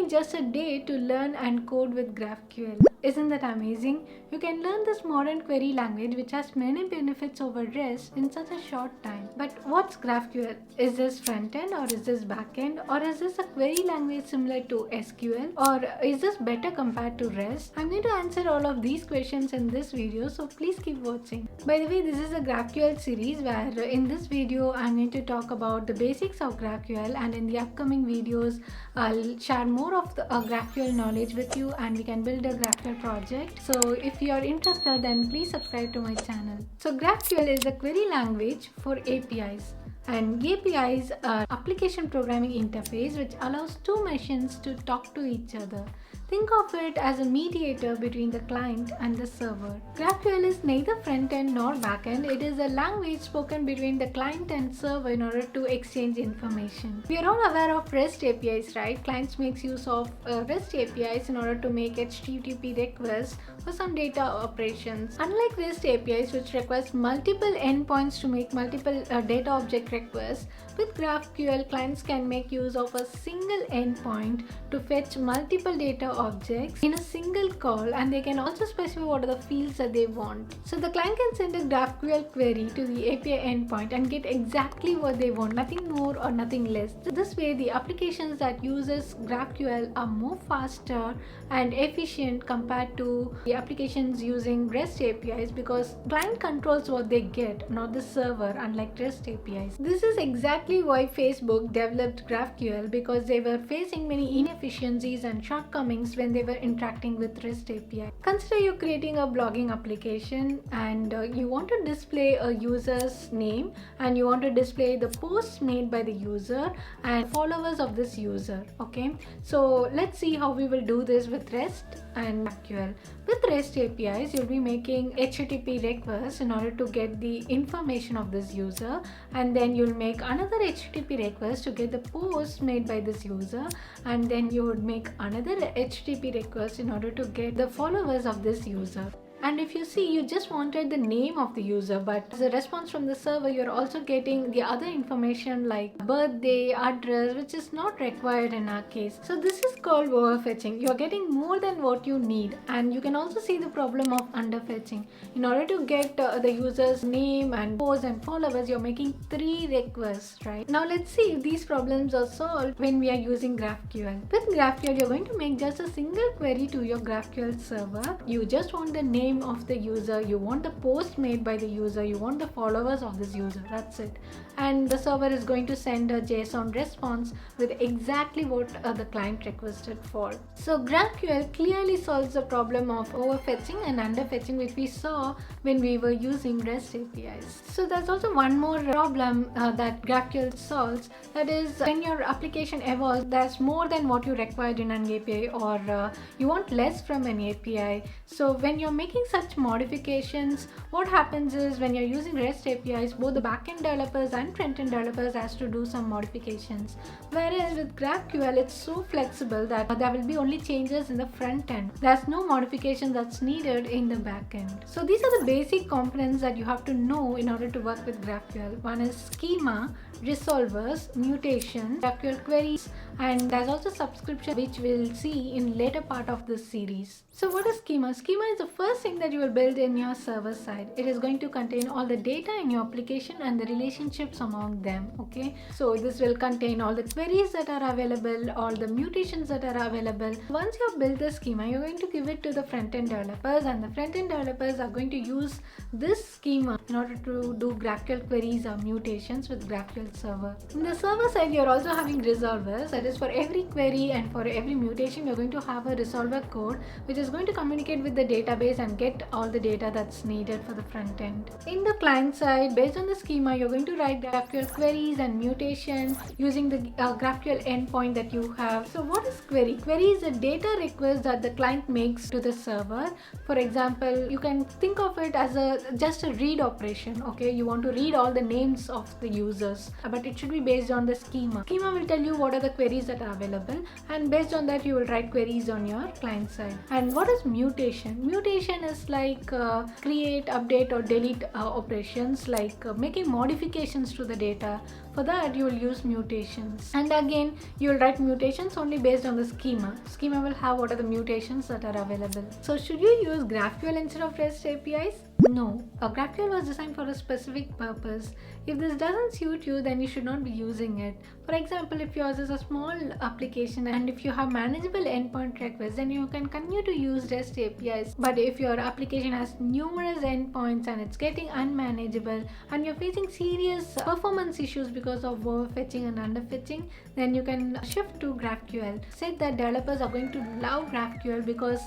me just a day to learn and code with GraphQL. Isn't that amazing? You can learn this modern query language which has many benefits over REST in such a short time. But what's GraphQL? Is this front-end or is this back-end, or is this a query language similar to SQL, or is this better compared to REST? I'm going to answer all of these questions in this video, so please keep watching. By the way, this is a GraphQL series where in this video I'm going to talk about the basics of GraphQL, and in the upcoming videos I'll share more of the GraphQL knowledge with you and we can build a GraphQL project. So if you are interested, then please subscribe to my channel. So GraphQL is a query language for APIs. And APIs are application programming interface which allows two machines to talk to each other. Think of it as a mediator between the client and the server. GraphQL is neither front-end nor back-end. It is a language spoken between the client and server in order to exchange information. We are all aware of REST APIs, right? Clients make use of REST APIs in order to make HTTP requests for some data operations. Unlike REST APIs, which request multiple endpoints to make multiple data object requests, with GraphQL, clients can make use of a single endpoint to fetch multiple data objects in a single call, and they can also specify what are the fields that they want. So the client can send a GraphQL query to the API endpoint and get exactly what they want, nothing more or nothing less. So this way, the applications that uses GraphQL are more faster and efficient compared to the applications using REST APIs, because client controls what they get, not the server, unlike REST APIs. This is exactly why Facebook developed GraphQL, because they were facing many inefficiencies and shortcomings when they were interacting with REST API. Consider you're creating a blogging application and you want to display a user's name and you want to display the posts made by the user and followers of this user. Okay, so let's see how we will do this with REST and GraphQL. With REST APIs, you'll be making HTTP requests in order to get the information of this user, and then you'll make another HTTP request to get the post made by this user, and then you would make another HTTP request in order to get the followers of this user. And if you see, you just wanted the name of the user, but as a response from the server, you're also getting the other information like birthday, address, which is not required in our case. So this is called overfetching. You're getting more than what you need, and you can also see the problem of underfetching. In order to get the user's name and post and followers, you're making 3 requests, right? Now let's see if these problems are solved when we are using GraphQL. With GraphQL, you're going to make just a single query to your GraphQL server. You just want the name of the user, you want the post made by the user, you want the followers of this user, that's it. And the server is going to send a JSON response with exactly what the client requested for. So GraphQL clearly solves the problem of overfetching and underfetching, which we saw when we were using REST APIs. So there's also one more problem that GraphQL solves, that is when your application evolves, there's more than what you required in an API, or you want less from an API. So when you're making such modifications, what happens is when you're using REST APIs, both the backend developers and front-end developers has to do some modifications. Whereas with GraphQL, it's so flexible that there will be only changes in the front end. There's no modification that's needed in the backend. So these are the basic components that you have to know in order to work with GraphQL. One is schema, resolvers, mutation, GraphQL queries, and there's also subscription, which we'll see in later part of this series. So what is schema? Schema is the first thing that you will build in your server side. It is going to contain all the data in your application and the relationships among them. Okay, so this will contain all the queries that are available, all the mutations that are available. Once you have built the schema, you're going to give it to the front-end developers, and the front-end developers are going to use this schema in order to do GraphQL queries or mutations with GraphQL server. In the server side, you're also having resolvers. That is, for every query and for every mutation, you're going to have a resolver code which is going to communicate with the database and get all the data that's needed for the front end. In the client side, based on the schema, you're going to write GraphQL queries and mutation using the GraphQL endpoint that you have. So what is query? Query is a data request that the client makes to the server. For example, you can think of it as just a read operation. Okay, you want to read all the names of the users, but it should be based on the schema. Schema will tell you what are the queries that are available, and based on that you will write queries on your client side. And what is mutation? Mutation is like create, update or delete operations, like making modifications to the data. For that you will use mutations, and again you will write mutations only based on the schema. Schema will have what are the mutations that are available. So should you use GraphQL instead of REST APIs? No, GraphQL was designed for a specific purpose. If this doesn't suit you, then you should not be using it. For example, if yours is a small application and if you have manageable endpoint requests, then you can continue to use REST APIs. But if your application has numerous endpoints and it's getting unmanageable and you're facing serious performance issues because of overfetching and underfetching, then you can shift to GraphQL. Said that developers are going to love GraphQL because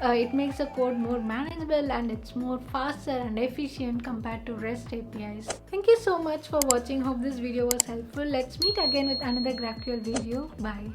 it makes the code more manageable and it's more faster and efficient compared to REST APIs. Thank you so much for watching. Hope this video was helpful. Let's meet again with another GraphQL video. Bye.